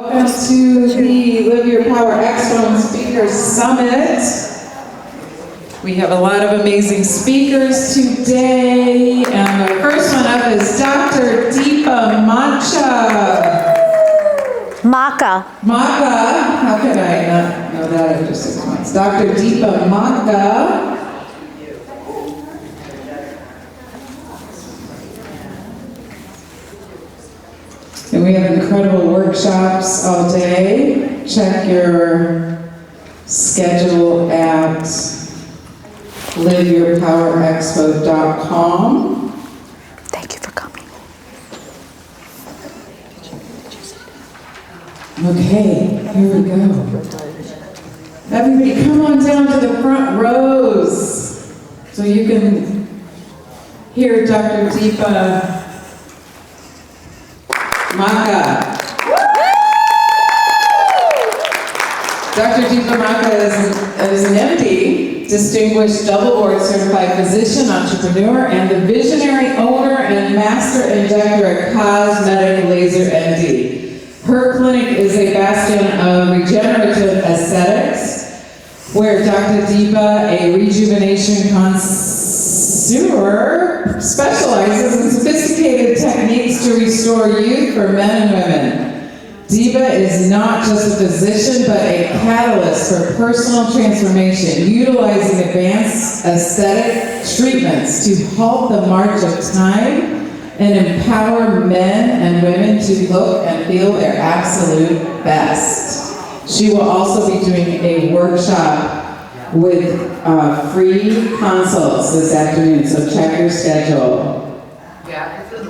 Welcome to the Live Your Power Expo and Speakers Summit. We have a lot of amazing speakers today, and the first one up is Dr. Deepa Macha. Macha. Macha, how could I not know that after 6 months? Dr. Deepa Macha. And we have incredible workshops all day. Check your schedule at liveyourpowerexpo.com. Thank you for coming. Okay, here we go. Everybody come on down to the front rows so you can hear Dr. Deepa Macha. Dr. Deepa Macha is an MD, distinguished double board certified physician, entrepreneur, and the visionary owner and master injector at Cosmetic Laser MD. Her clinic is a bastion of regenerative aesthetics, where Dr. Deepa, a rejuvenation connoisseur, specializes in sophisticated techniques to restore youth for men and women. Deepa is not just a physician, but a catalyst for personal transformation, utilizing advanced aesthetic treatments to halt the march of time and empower men and women to look and feel their absolute best. She will also be doing a workshop with free consults this afternoon, so check your schedule.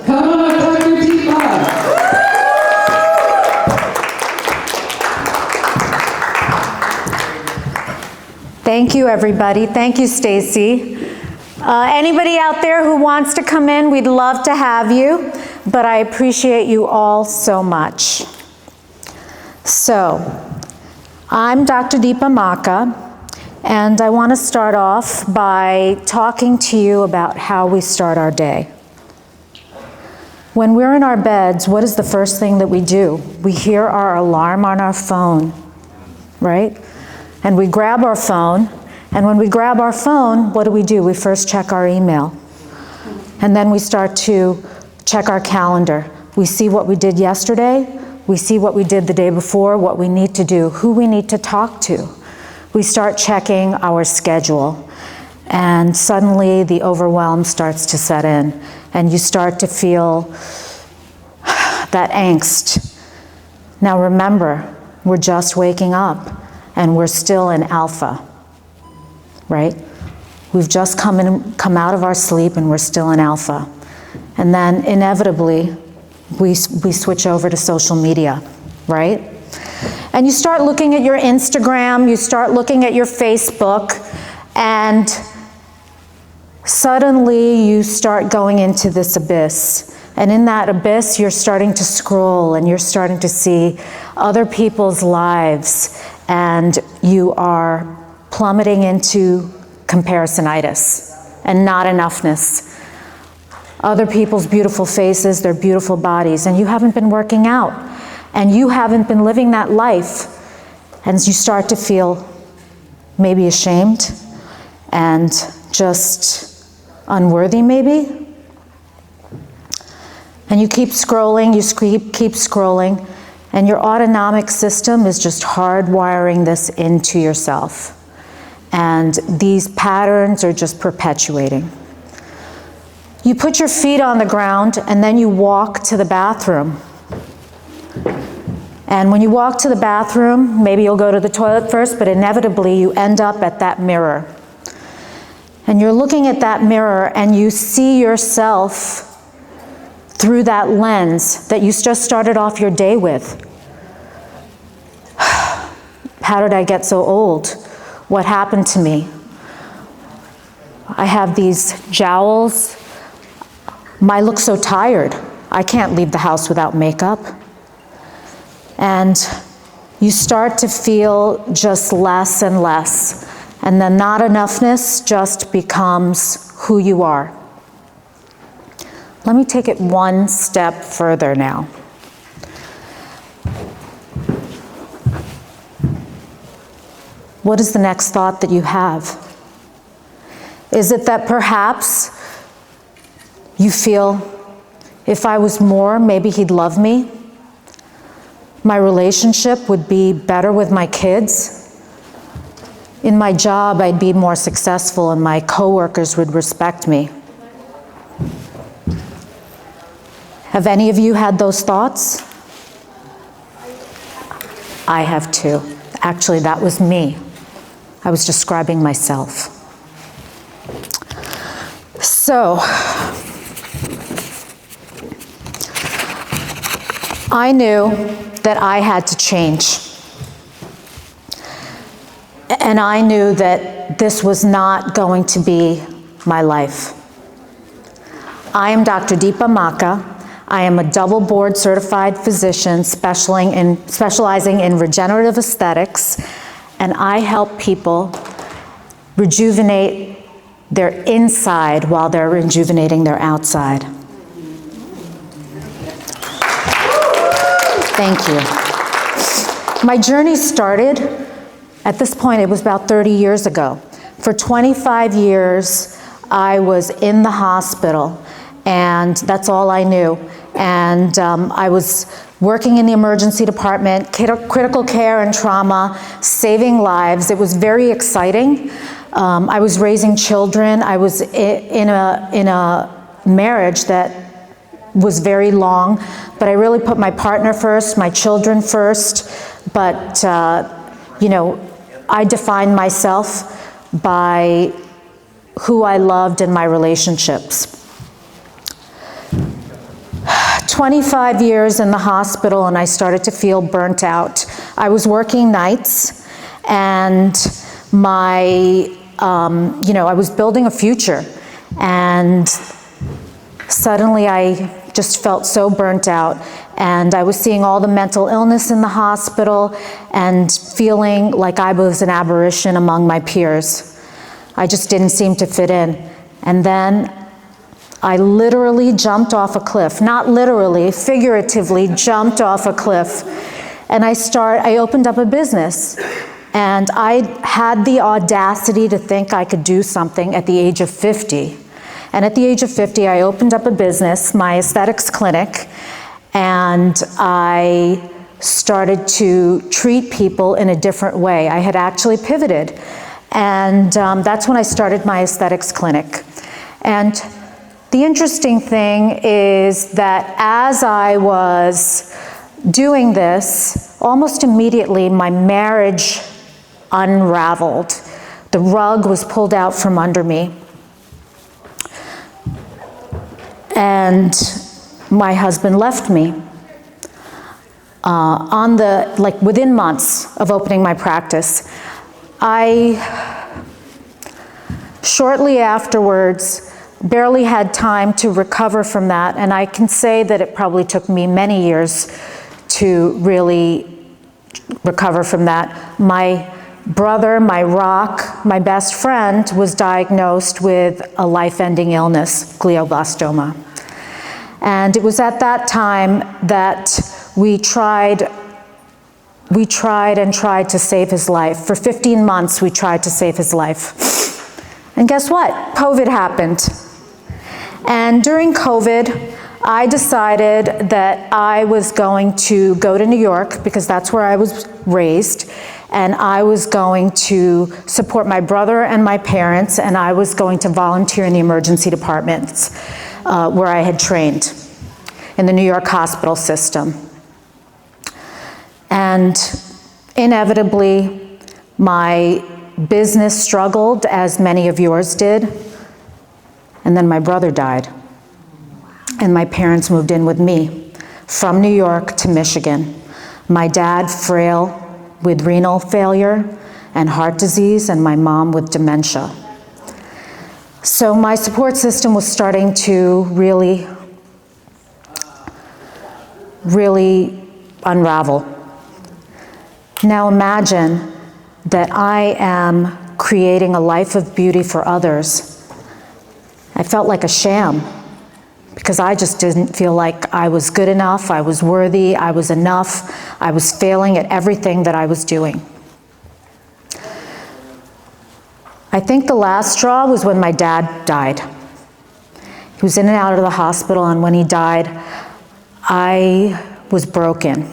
Come on up, Dr. Deepa. Thank you, everybody. Thank you, Stacy. Anybody out there who wants to come in, we'd love to have you, but I appreciate you all so much. So, I'm Dr. Deepa Macha, and I want to start off by talking to you about how we start our day. When we're in our beds, what is the first thing that we do? We hear our alarm on our phone, right? And we grab our phone, and when we grab our phone, what do? We first check our email. And then we start to check our calendar. We see what we did yesterday, we see what we did the day before, what we need to do, who we need to talk to. We start checking our schedule, and suddenly the overwhelm starts to set in, and you start to feel that angst. Now remember, we're just waking up, and we're still in alpha, right? We've just come out of our sleep, and we're still in alpha. And then inevitably, we switch over to social media, right? And you start looking at your Instagram, you start looking at your Facebook, and suddenly you start going into this abyss. And in that abyss, you're starting to scroll, and you're starting to see other people's lives, and you are plummeting into comparisonitis and not enoughness. Other people's beautiful faces, their beautiful bodies, and you haven't been working out, and you haven't been living that life, and you start to feel maybe ashamed and just unworthy maybe. And you keep scrolling, you keep scrolling, and your autonomic system is just hardwiring this into yourself. And these patterns are just perpetuating. You put your feet on the ground, and then you walk to the bathroom. And when you walk to the bathroom, maybe you'll go to the toilet first, but inevitably you end up at that mirror. And you're looking at that mirror, and you see yourself through that lens that you just started off your day with. How did I get so old? What happened to me? I have these jowls. I look so tired. I can't leave the house without makeup. And you start to feel just less and less. And the not enoughness just becomes who you are. Let me take it one step further now. what is the next thought that you have? Is it that perhaps you feel, if I was more, maybe he'd love me? My relationship would be better with my kids? In my job, I'd be more successful and my coworkers would respect me. Have any of you had those thoughts? I have too. Actually, that was me. I was describing myself. So, I knew that I had to change. And I knew that this was not going to be my life. I am Dr. Deepa Macha. I am a double board certified physician specializing in regenerative aesthetics, and I help people rejuvenate their inside while they're rejuvenating their outside. Thank you. My journey started, at this point it was about 30 years ago. For 25 years, I was in the hospital, and that's all I knew. And I was working in the emergency department, critical care and trauma, saving lives. It was very exciting. I was raising children. I was in a marriage that was very long, but I really put my partner first, my children first. But, you know, I defined myself by who I loved in my relationships. 25 years in the hospital, and I started to feel burnt out. I was working nights, and I was building a future, and suddenly I just felt so burnt out, and I was seeing all the mental illness in the hospital and feeling like I was an aberration among my peers. I just didn't seem to fit in. And then I literally jumped off a cliff. Not literally, figuratively jumped off a cliff. And I opened up a business. And I had the audacity to think I could do something at the age of 50. And at the age of 50, I opened up a business, my aesthetics clinic, and I started to treat people in a different way. I had actually pivoted. And that's when I started my aesthetics clinic. And the interesting thing is that as I was doing this, almost immediately my marriage unraveled. The rug was pulled out from under me. And my husband left me. Within months of opening my practice. Shortly afterwards, barely had time to recover from that, and I can say that it probably took me many years to really recover from that. My brother, my rock, my best friend was diagnosed with a life-ending illness, glioblastoma. And it was at that time that we tried to save his life. For 15 months, we tried to save his life. And guess what? COVID happened. And during COVID, I decided that I was going to go to New York, because that's where I was raised, and I was going to support my brother and my parents, and I was going to volunteer in the emergency departments where I had trained in the New York hospital system. And inevitably, my business struggled, as many of yours did. And then my brother died. And my parents moved in with me from New York to Michigan. My dad, frail with renal failure and heart disease, and my mom with dementia. So my support system was starting to really unravel. Now imagine that I am creating a life of beauty for others. I felt like a sham, because I just didn't feel like I was good enough, I was worthy, I was enough, I was failing at everything that I was doing. I think the last straw was when my dad died. He was in and out of the hospital, and when he died, I was broken.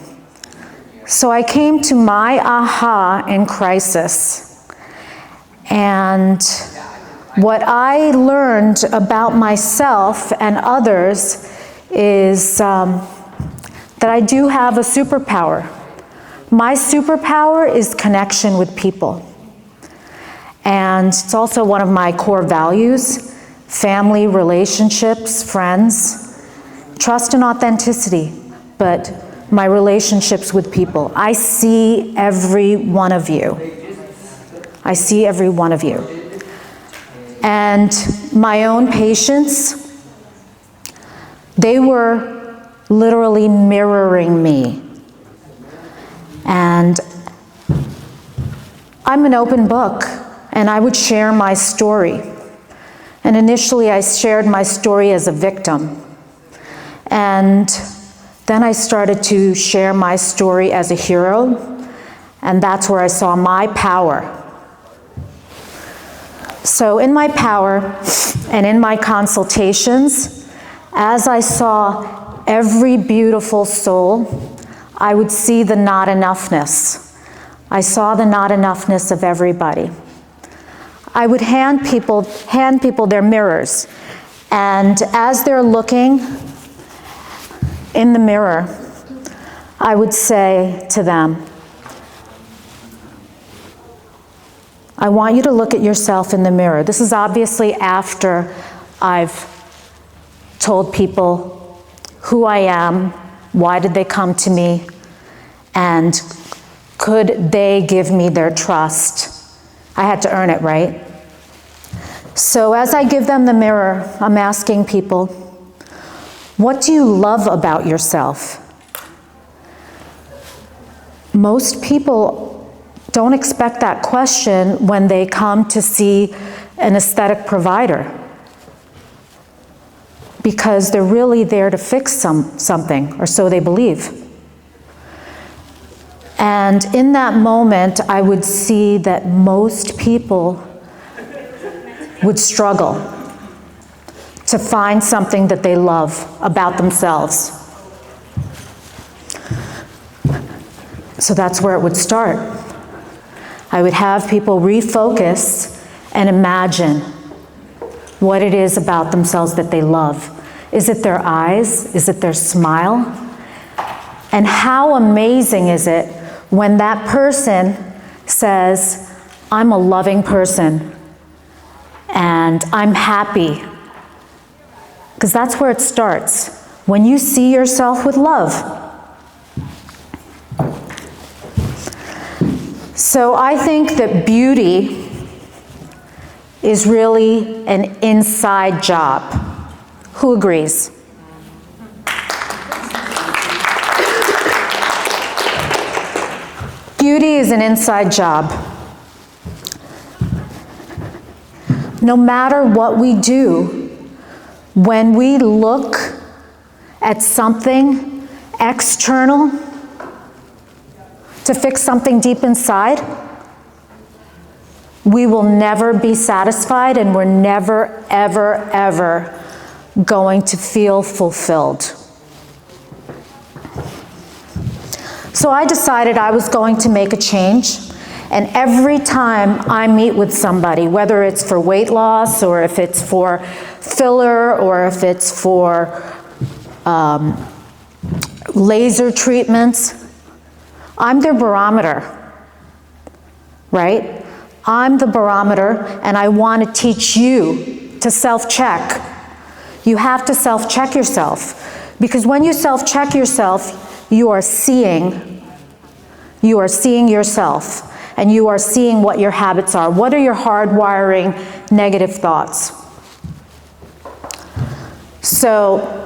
So I came to my aha in crisis. And what I learned about myself and others is that I do have a superpower. My superpower is connection with people. And it's also one of my core values: family, relationships, friends, trust and authenticity, but my relationships with people. I see every one of you. I see every one of you. And my own patients, they were literally mirroring me. And I'm an open book, and I would share my story. And initially I shared my story as a victim. And then I started to share my story as a hero, and that's where I saw my power. So in my power and in my consultations, as I saw every beautiful soul, I would see the not enoughness. I saw the not enoughness of everybody. I would hand people their mirrors, and as they're looking in the mirror, I would say to them, I want you to look at yourself in the mirror. This is obviously after I've told people who I am, why did they come to me, and could they give me their trust? I had to earn it, right? So as I give them the mirror, I'm asking people, what do you love about yourself? Most people don't expect that question when they come to see an aesthetic provider, because they're really there to fix something, or so they believe. And in that moment, I would see that most people would struggle to find something that they love about themselves. So that's where it would start. I would have people refocus and imagine what it is about themselves that they love. Is it their eyes? Is it their smile? And how amazing is it when that person says, I'm a loving person and I'm happy? Because that's where it starts. When you see yourself with love. So I think that beauty is really an inside job. Who agrees? Beauty is an inside job. No matter what we do, when we look at something external to fix something deep inside, we will never be satisfied, and we're never, ever, ever going to feel fulfilled. So I decided I was going to make a change, and every time I meet with somebody, whether it's for weight loss, or if it's for filler, or if it's for laser treatments, I'm their barometer, right? I'm the barometer, and I want to teach you to self-check. You have to self-check yourself, because when you self-check yourself, you are seeing yourself, and you are seeing what your habits are. What are your hardwiring negative thoughts? So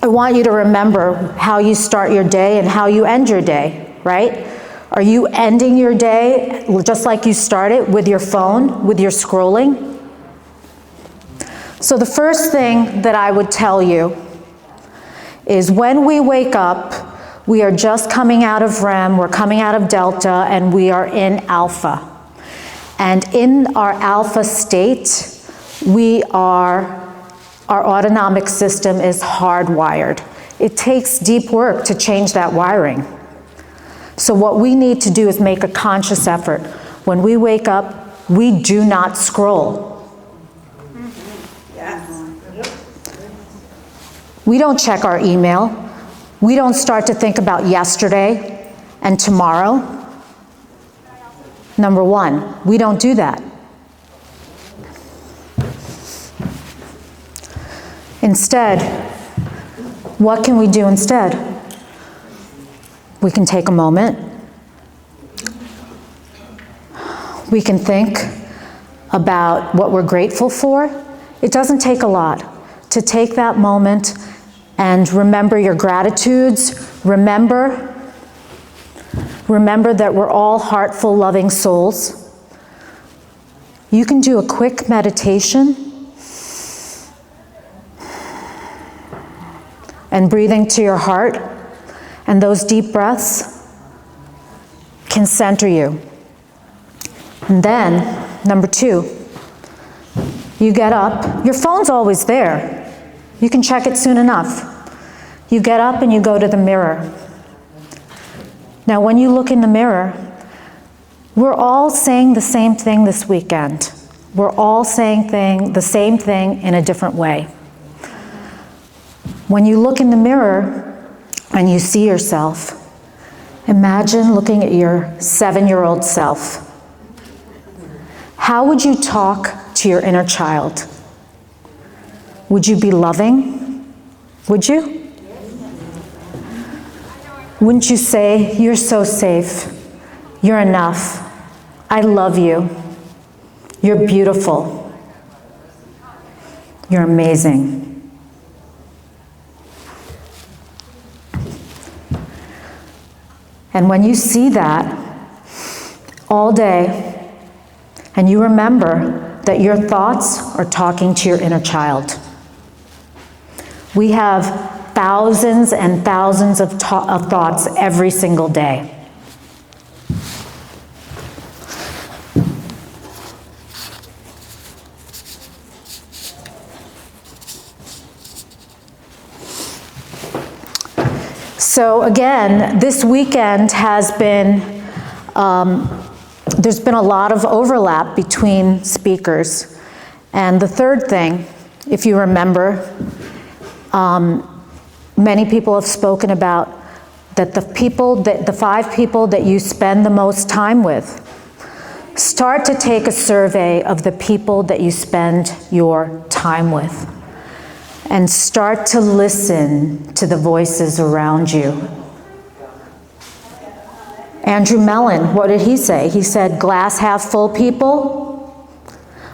I want you to remember how you start your day and how you end your day, right? Are you ending your day just like you started, with your phone, with your scrolling? So the first thing that I would tell you is when we wake up, we are just coming out of REM, we're coming out of Delta, and we are in Alpha. And in our alpha state, our autonomic system is hardwired. It takes deep work to change that wiring. So what we need to do is make a conscious effort. When we wake up, we do not scroll. We don't check our email. We don't start to think about yesterday and tomorrow. Number one, we don't do that. Instead, what can we do instead? We can take a moment. We can think about what we're grateful for. It doesn't take a lot to take that moment and remember your gratitudes. Remember that we're all heartful, loving souls. You can do a quick meditation and breathing to your heart, and those deep breaths can center you. And then, number two, you get up. Your phone's always there. You can check it soon enough. You get up and you go to the mirror. Now, when you look in the mirror, we're all saying the same thing this weekend. We're all saying the same thing in a different way. When you look in the mirror and you see yourself, imagine looking at your 7-year-old self. How would you talk to your inner child? Would you be loving? Would you? Wouldn't you say, "You're so safe, you're enough, I love you, you're beautiful, you're amazing"? And when you see that all day, and you remember that your thoughts are talking to your inner child. We have thousands and thousands of thoughts every single day. So again, this weekend has been, there's been a lot of overlap between speakers. And the third thing, if you remember, many people have spoken about that the 5 people that you spend the most time with. Start to take a survey of the people that you spend your time with. And start to listen to the voices around you. Andrew Mellon, what did he say? He said, glass half full people.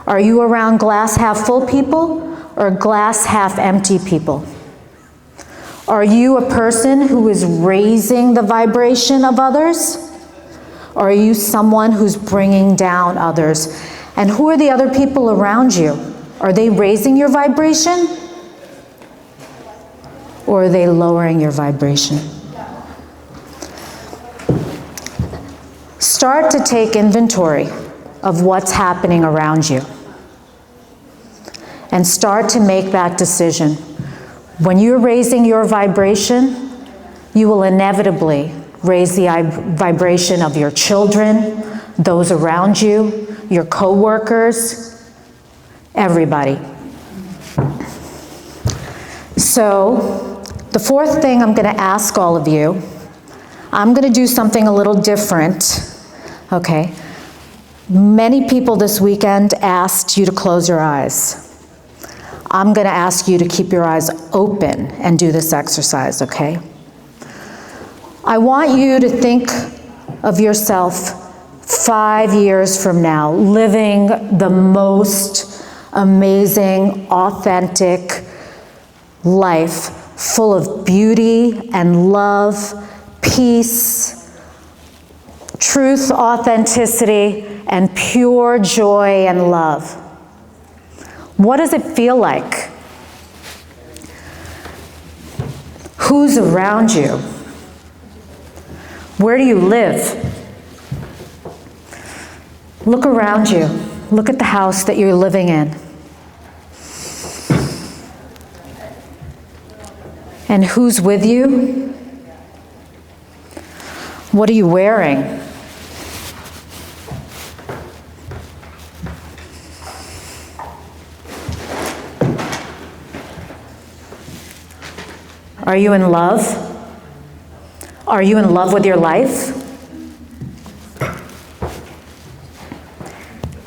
Are you around glass half full people or glass half empty people? Are you a person who is raising the vibration of others? Or are you someone who's bringing down others? And who are the other people around you? Are they raising your vibration? Or are they lowering your vibration? Start to take inventory of what's happening around you. And start to make that decision. When you're raising your vibration, you will inevitably raise the vibration of your children, those around you, your co-workers, everybody. So, the fourth thing I'm going to ask all of you, I'm going to do something a little different, okay? Many people this weekend asked you to close your eyes. I'm going to ask you to keep your eyes open and do this exercise, okay? I want you to think of yourself 5 years from now, living the most amazing, authentic life, full of beauty and love, peace, truth, authenticity, and pure joy and love. What does it feel like? Who's around you? Where do you live? Look around you. Look at the house that you're living in. And who's with you? What are you wearing? Are you in love? Are you in love with your life?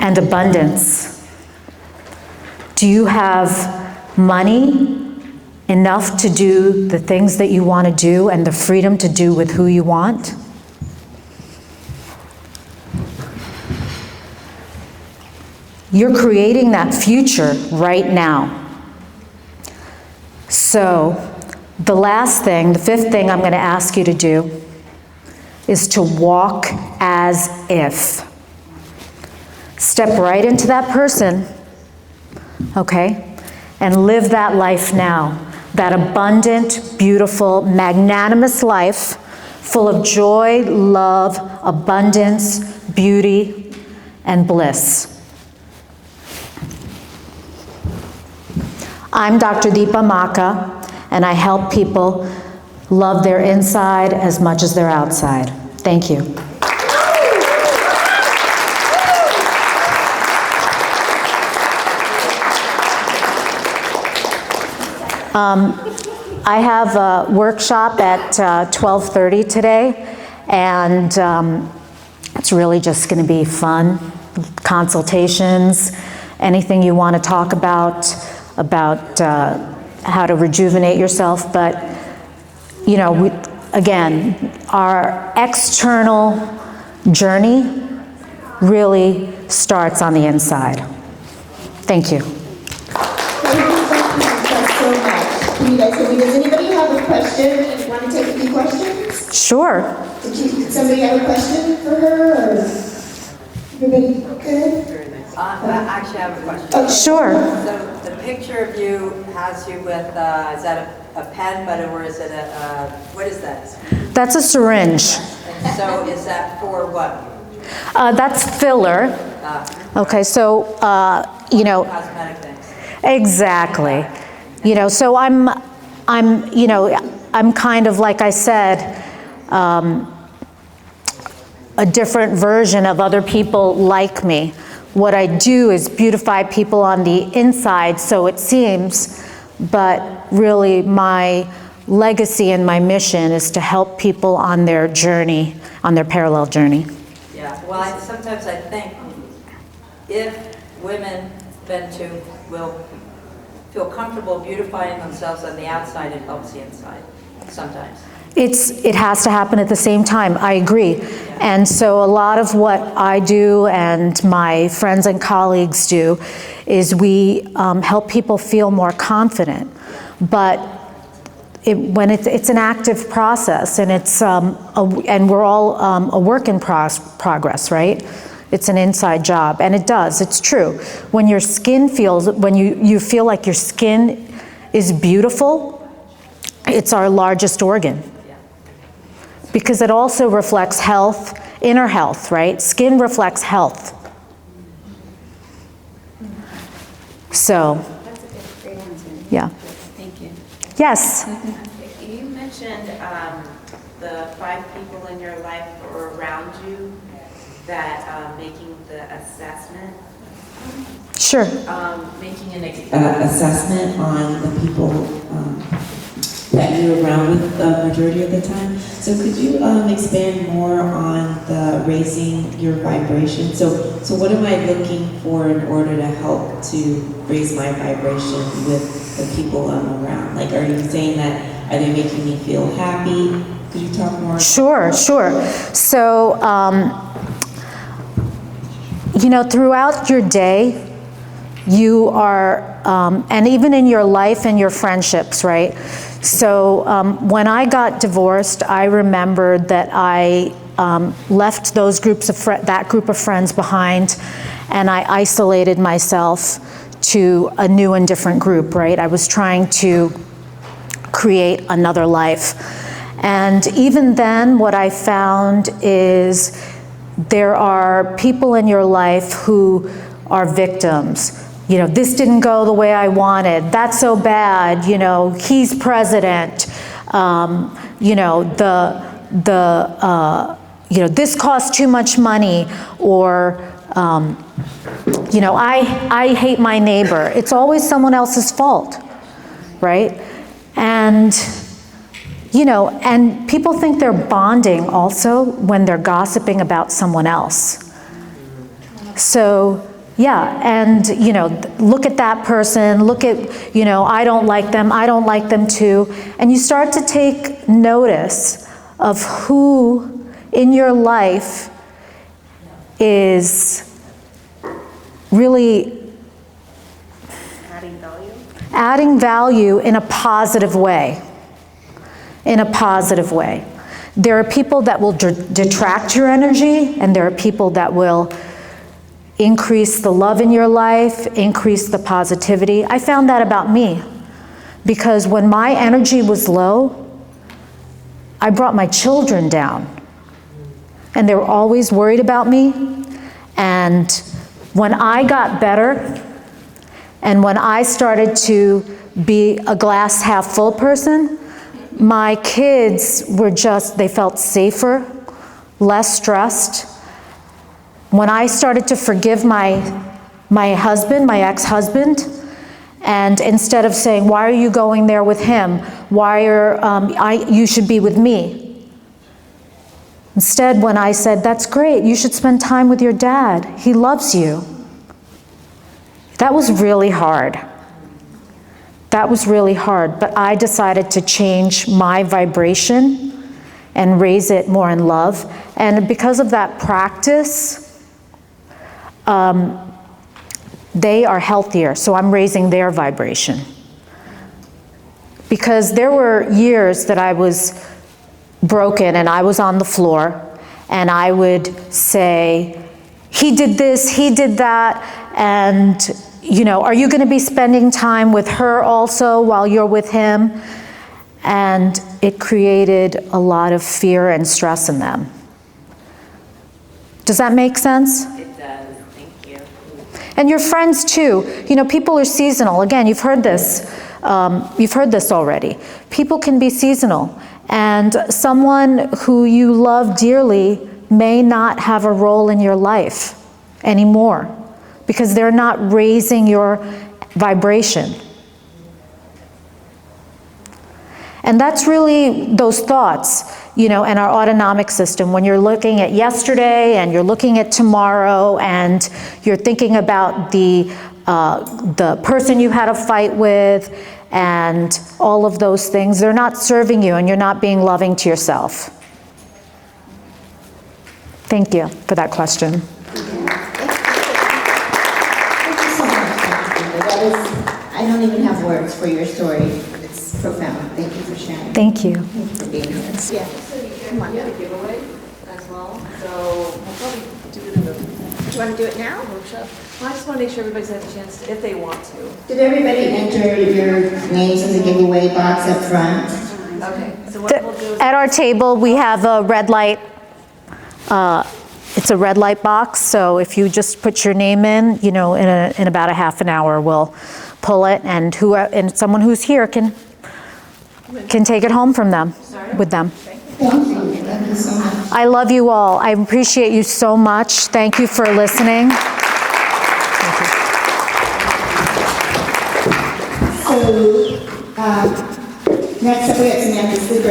And abundance. Do you have money enough to do the things that you want to do and the freedom to do with who you want? You're creating that future right now. So, the last thing, the fifth thing I'm going to ask you to do is to walk as if. Step right into that person, okay, and live that life now. That abundant, beautiful, magnanimous life full of joy, love, abundance, beauty, and bliss. I'm Dr. Deepa Macha, and I help people love their inside as much as their outside. Thank you. I have a workshop at 12:30 today, and it's really just going to be fun, consultations, anything you want to talk about how to rejuvenate yourself. But, you know, again, our external journey really starts on the inside. Thank you. Does anybody have a question? Want to take a few questions? Sure. Did somebody have a question for her? Or everybody good? Actually, I have a question. Okay. Sure. So the picture of you has you with, is that a pen, or is it what is that? That's a syringe. And so is that for what? That's filler. Okay, so, you know. Cosmetic things. Exactly. You know, so I'm kind of, like I said, a different version of other people like me. What I do is beautify people on the inside, so it seems, but really my legacy and my mission is to help people on their journey, on their parallel journey. Yeah, well, sometimes I think if women will feel comfortable beautifying themselves on the outside, it helps the inside, sometimes. It has to happen at the same time, I agree. And so a lot of what I do and my friends and colleagues do is we help people feel more confident. But when it's an active process, and and we're all a work in progress, right? It's an inside job, and it's true. When your skin when you feel like your skin is beautiful, it's our largest organ. Because it also reflects health, inner health, right? Skin reflects health. So, That's a great answer. yeah. Thank you. Yes. You mentioned the 5 people in your life or around you that making the assessment. Sure. Making an assessment on the people that you're around with the majority of the time. So could you expand more on the raising your vibration? So what am I looking for in order to help to raise my vibration with the people I'm around? Like, are you saying that, are they making me feel happy? Could you talk more? Sure. So, you know, throughout your day, you are, and even in your life and your friendships, right? So when I got divorced, I remembered that I left those that group of friends behind, and I isolated myself to a new and different group, right? I was trying to create another life. And even then, what I found is there are people in your life who are victims. You know, this didn't go the way I wanted. That's so bad. You know, he's president. You know, you know, this costs too much money, or, you know, I hate my neighbor. It's always someone else's fault, right? And, you know, and people think they're bonding also when they're gossiping about someone else. So, yeah, and, you know, look at that person, look at, you know, I don't like them too. And you start to take notice of who in your life is really adding value in a positive way. In a positive way. There are people that will detract your energy, and there are people that will increase the love in your life, increase the positivity. I found that about me, because when my energy was low, I brought my children down, and they were always worried about me. And when I got better, and when I started to be a glass half full person, my kids were just, they felt safer, less stressed. When I started to forgive my husband, my ex-husband, and instead of saying, why are you going there with him? Why are, you should be with me. Instead, when I said, that's great, you should spend time with your dad. He loves you. That was really hard. That was really hard, but I decided to change my vibration and raise it more in love. And because of that practice, they are healthier, so I'm raising their vibration. Because there were years that I was broken and I was on the floor, and I would say, he did this, he did that, and you know, are you going to be spending time with her also while you're with him? And it created a lot of fear and stress in them. Does that make sense? It does, thank you. And your friends too. You know, people are seasonal. Again, you've heard this already. People can be seasonal. And someone who you love dearly may not have a role in your life anymore, because they're not raising your vibration. And that's really those thoughts, you know, and our autonomic system. When you're looking at yesterday and you're looking at tomorrow and you're thinking about the person you had a fight with and all of those things, they're not serving you and you're not being loving to yourself. Thank you for that question. I don't even have words for your story. It's profound. Thank you for sharing. Thank you. Thank you for being here. Yeah. Come on. We have a giveaway as well, so we'll probably do it in the Do you want to do it now? workshop. Well, I just want to make sure everybody's had a chance to, if they want to. Did everybody enter your names in the giveaway box up front? Okay, so what we'll do is, At our table, we have a red light. It's a red light box, so if you just put your name in, you know, in about a half an hour, we'll pull it, and someone who's here can take it home from them, with them. Thank you. Thank you so much. I love you all. I appreciate you so much. Thank you for listening. So, next up we have Samantha Sleeper.